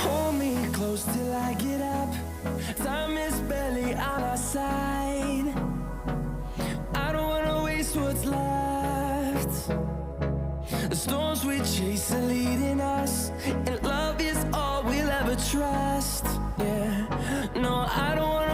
Hold me close till I get up. Time is barely on our side. I don't wanna waste what's left. The storms we chase are leading us, and love is all we'll ever trust. Yeah, no, I don't wanna